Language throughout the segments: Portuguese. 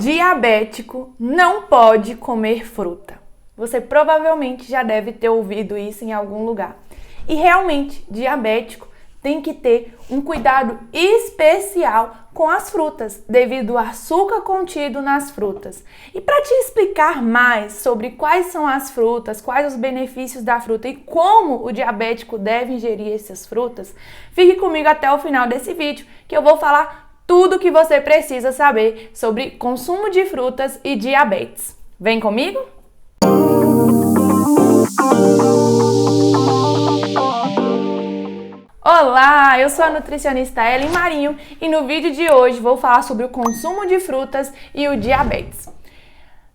Diabético não pode comer fruta. Você provavelmente já deve ter ouvido isso em algum lugar. E realmente, diabético tem que ter um cuidado especial com as frutas, devido ao açúcar contido nas frutas. E para te explicar mais sobre quais são as frutas, quais os benefícios da fruta e como o diabético deve ingerir essas frutas, fique comigo até o final desse vídeo, que eu vou falar tudo o que você precisa saber sobre consumo de frutas e diabetes. Vem comigo? Olá, eu sou a nutricionista Ellen Marinho e no vídeo de hoje vou falar sobre o consumo de frutas e o diabetes.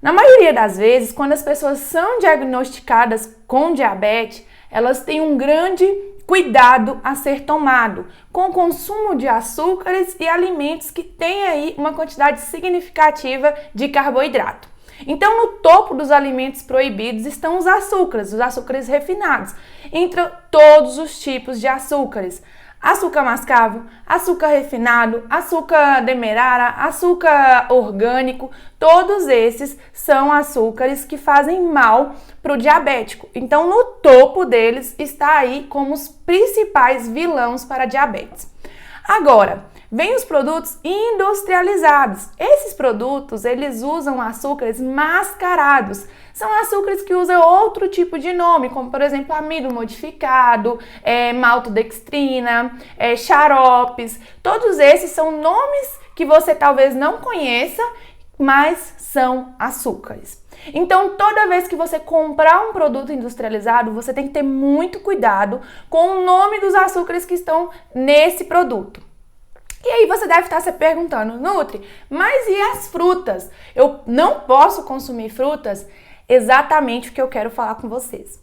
Na maioria das vezes, quando as pessoas são diagnosticadas com diabetes, elas têm um grande cuidado a ser tomado com o consumo de açúcares e alimentos que têm aí uma quantidade significativa de carboidrato. Então, no topo dos alimentos proibidos estão os açúcares refinados, entre todos os tipos de açúcares. Açúcar mascavo, açúcar refinado, açúcar demerara, açúcar orgânico, todos esses são açúcares que fazem mal para o diabético. Então, no topo deles está aí como os principais vilões para a diabetes. Agora, vem os produtos industrializados. Esses produtos, eles usam açúcares mascarados. São açúcares que usam outro tipo de nome, como por exemplo amido modificado, maltodextrina, xaropes. Todos esses são nomes que você talvez não conheça, mas são açúcares. Então, toda vez que você comprar um produto industrializado, você tem que ter muito cuidado com o nome dos açúcares que estão nesse produto. E aí você deve estar se perguntando, Nutri, mas e as frutas? Eu não posso consumir frutas? Exatamente o que eu quero falar com vocês.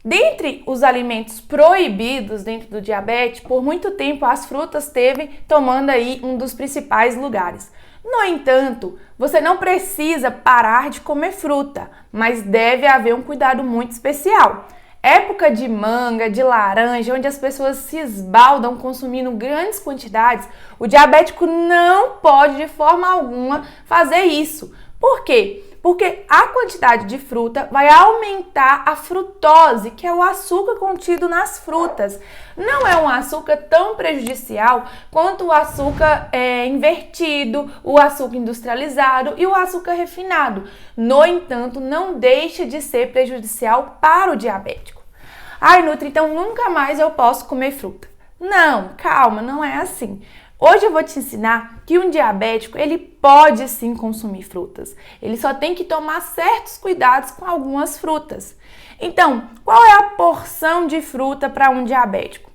Dentre os alimentos proibidos dentro do diabetes, por muito tempo as frutas esteve tomando aí um dos principais lugares. No entanto, você não precisa parar de comer fruta, mas deve haver um cuidado muito especial. Época de manga, de laranja, onde as pessoas se esbaldam consumindo grandes quantidades, o diabético não pode de forma alguma fazer isso. Por quê? Porque a quantidade de fruta vai aumentar a frutose, que é o açúcar contido nas frutas. Não é um açúcar tão prejudicial quanto o açúcar invertido, o açúcar industrializado e o açúcar refinado. No entanto, não deixa de ser prejudicial para o diabético. Ai, Nutri, então nunca mais eu posso comer fruta. Não, calma, não é assim. Hoje eu vou te ensinar que um diabético, ele pode sim consumir frutas. Ele só tem que tomar certos cuidados com algumas frutas. Então, qual é a porção de fruta para um diabético?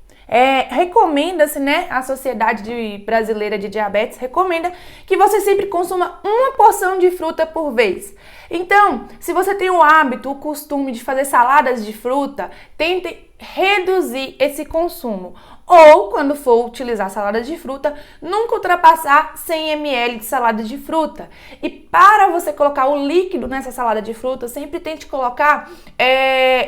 Recomenda-se, né? A Sociedade Brasileira de Diabetes recomenda que você sempre consuma uma porção de fruta por vez. Então, se você tem o hábito, o costume de fazer saladas de fruta, tente reduzir esse consumo. Ou, quando for utilizar salada de fruta, nunca ultrapassar 100 ml de salada de fruta. E para você colocar o líquido nessa salada de fruta, sempre tente colocar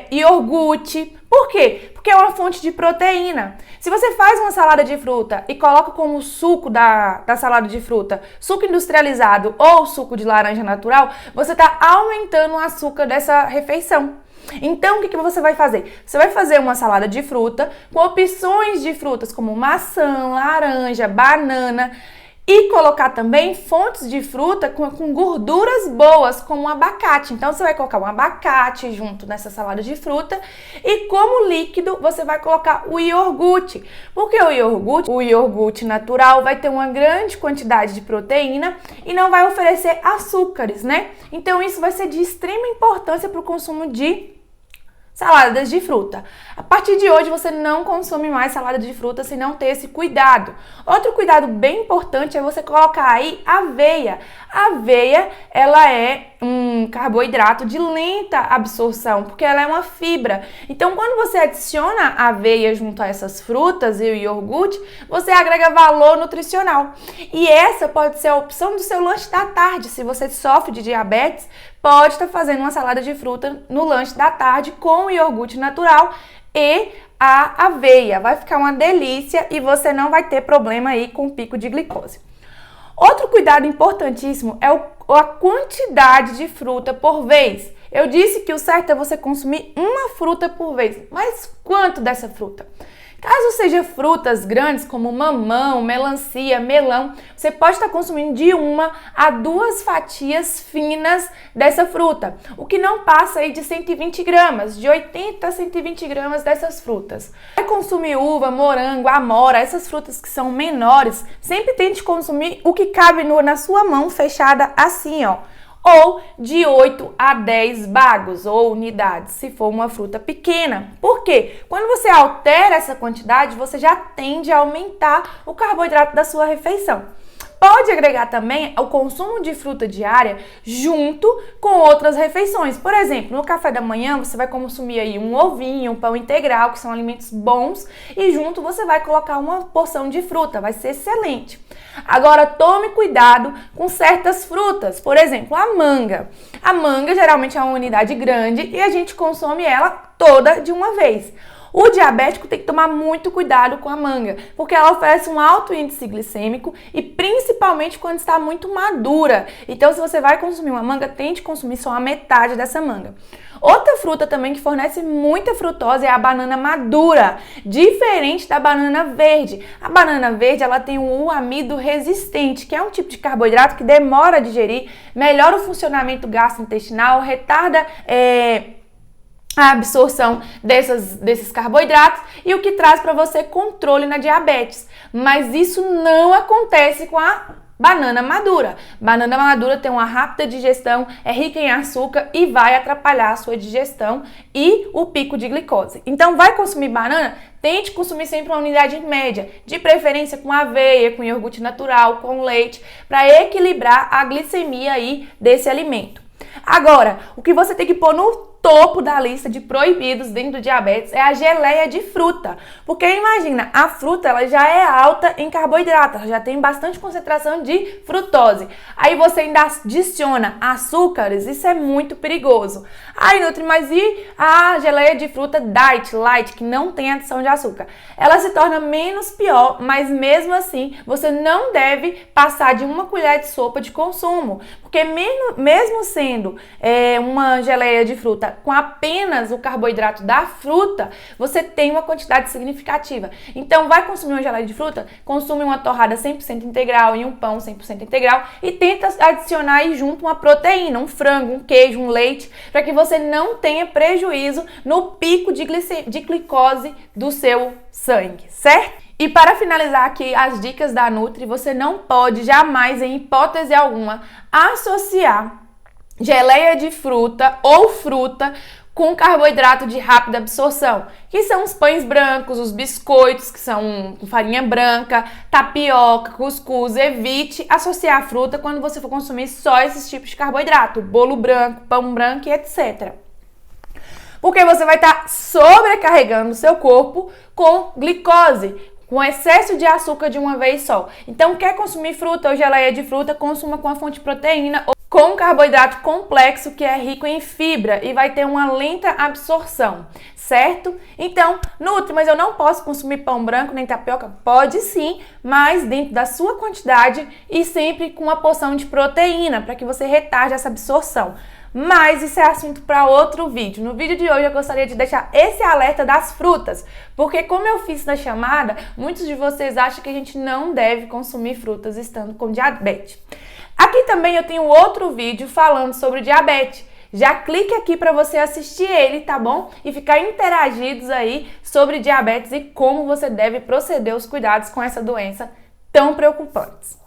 iogurte. Por quê? Porque é uma fonte de proteína. Se você faz uma salada de fruta e coloca como suco da salada de fruta suco industrializado ou suco de laranja natural, você está aumentando o açúcar dessa refeição. Então, o que você vai fazer? Você vai fazer uma salada de fruta com opções de frutas como maçã, laranja, banana e colocar também fontes de fruta com gorduras boas, como o abacate. Então, você vai colocar um abacate junto nessa salada de fruta e como líquido você vai colocar o iogurte. Porque o iogurte natural vai ter uma grande quantidade de proteína e não vai oferecer açúcares, né? Então, isso vai ser de extrema importância para o consumo de saladas de fruta. A partir de hoje você não consome mais salada de fruta se não ter esse cuidado. Outro cuidado bem importante é você colocar aí aveia. A aveia, ela é um carboidrato de lenta absorção, porque ela é uma fibra. Então, quando você adiciona a aveia junto a essas frutas e o iogurte, você agrega valor nutricional. E essa pode ser a opção do seu lanche da tarde. Se você sofre de diabetes, pode estar fazendo uma salada de fruta no lanche da tarde com o iogurte natural e a aveia. Vai ficar uma delícia e você não vai ter problema aí com o pico de glicose. Outro cuidado importantíssimo é a quantidade de fruta por vez. Eu disse que o certo é você consumir uma fruta por vez, mas quanto dessa fruta? Caso seja frutas grandes como mamão, melancia, melão, você pode estar consumindo de 1 a 2 fatias finas dessa fruta, o que não passa aí de 120 gramas, de 80 a 120 gramas dessas frutas. Vai consumir uva, morango, amora, essas frutas que são menores, sempre tente consumir o que cabe na sua mão fechada assim, ó. Ou de 8 a 10 bagos ou unidades, se for uma fruta pequena. Por quê? Quando você altera essa quantidade, você já tende a aumentar o carboidrato da sua refeição. Pode agregar também o consumo de fruta diária junto com outras refeições. Por exemplo, no café da manhã você vai consumir aí um ovinho, um pão integral, que são alimentos bons, e junto você vai colocar uma porção de fruta, vai ser excelente. Agora, tome cuidado com certas frutas, por exemplo, a manga. A manga geralmente é uma unidade grande e a gente consome ela toda de uma vez. O diabético tem que tomar muito cuidado com a manga, porque ela oferece um alto índice glicêmico e principalmente quando está muito madura. Então, se você vai consumir uma manga, tente consumir só a metade dessa manga. Outra fruta também que fornece muita frutose é a banana madura, diferente da banana verde. A banana verde, ela tem um amido resistente, que é um tipo de carboidrato que demora a digerir, melhora o funcionamento gastrointestinal, retarda a absorção desses carboidratos e o que traz para você controle na diabetes. Mas isso não acontece com a banana madura. Banana madura tem uma rápida digestão, é rica em açúcar e vai atrapalhar a sua digestão e o pico de glicose. Então, vai consumir banana? Tente consumir sempre uma unidade média, de preferência com aveia, com iogurte natural, com leite, para equilibrar a glicemia aí desse alimento. Agora, o que você tem que pôr no topo da lista de proibidos dentro do diabetes é a geleia de fruta. Porque imagina, a fruta ela já é alta em carboidrato, ela já tem bastante concentração de frutose. Aí você ainda adiciona açúcares, isso é muito perigoso. Aí, Nutri, mas e a geleia de fruta diet, light, que não tem adição de açúcar? Ela se torna menos pior, mas mesmo assim, você não deve passar de 1 colher de sopa de consumo. Porque mesmo sendo uma geleia de fruta com apenas o carboidrato da fruta, você tem uma quantidade significativa. Então, vai consumir uma geleia de fruta, consome uma torrada 100% integral e um pão 100% integral e tenta adicionar aí junto uma proteína, um frango, um queijo, um leite, para que você não tenha prejuízo no pico de glicose do seu sangue, certo? E para finalizar aqui as dicas da Nutri, você não pode jamais, em hipótese alguma, associar geleia de fruta ou fruta com carboidrato de rápida absorção, que são os pães brancos, os biscoitos, que são com farinha branca, tapioca, cuscuz. Evite associar a fruta quando você for consumir só esses tipos de carboidrato, bolo branco, pão branco e etc. Porque você vai estar sobrecarregando o seu corpo com glicose, com excesso de açúcar de uma vez só. Então, quer consumir fruta ou geleia de fruta, consuma com a fonte de proteína ou com um carboidrato complexo que é rico em fibra e vai ter uma lenta absorção, certo? Então, Nutri, mas eu não posso consumir pão branco nem tapioca? Pode sim, mas dentro da sua quantidade e sempre com uma porção de proteína para que você retarde essa absorção. Mas isso é assunto para outro vídeo. No vídeo de hoje eu gostaria de deixar esse alerta das frutas, porque como eu fiz na chamada, muitos de vocês acham que a gente não deve consumir frutas estando com diabetes. Aqui também eu tenho outro vídeo falando sobre diabetes. Já clique aqui para você assistir ele, tá bom? E ficar interagidos aí sobre diabetes e como você deve proceder os cuidados com essa doença tão preocupantes.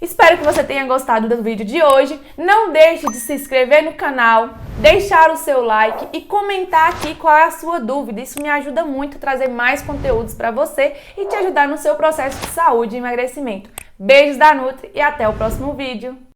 Espero que você tenha gostado do vídeo de hoje. Não deixe de se inscrever no canal, deixar o seu like e comentar aqui qual é a sua dúvida. Isso me ajuda muito a trazer mais conteúdos para você e te ajudar no seu processo de saúde e emagrecimento. Beijos da Nutri e até o próximo vídeo.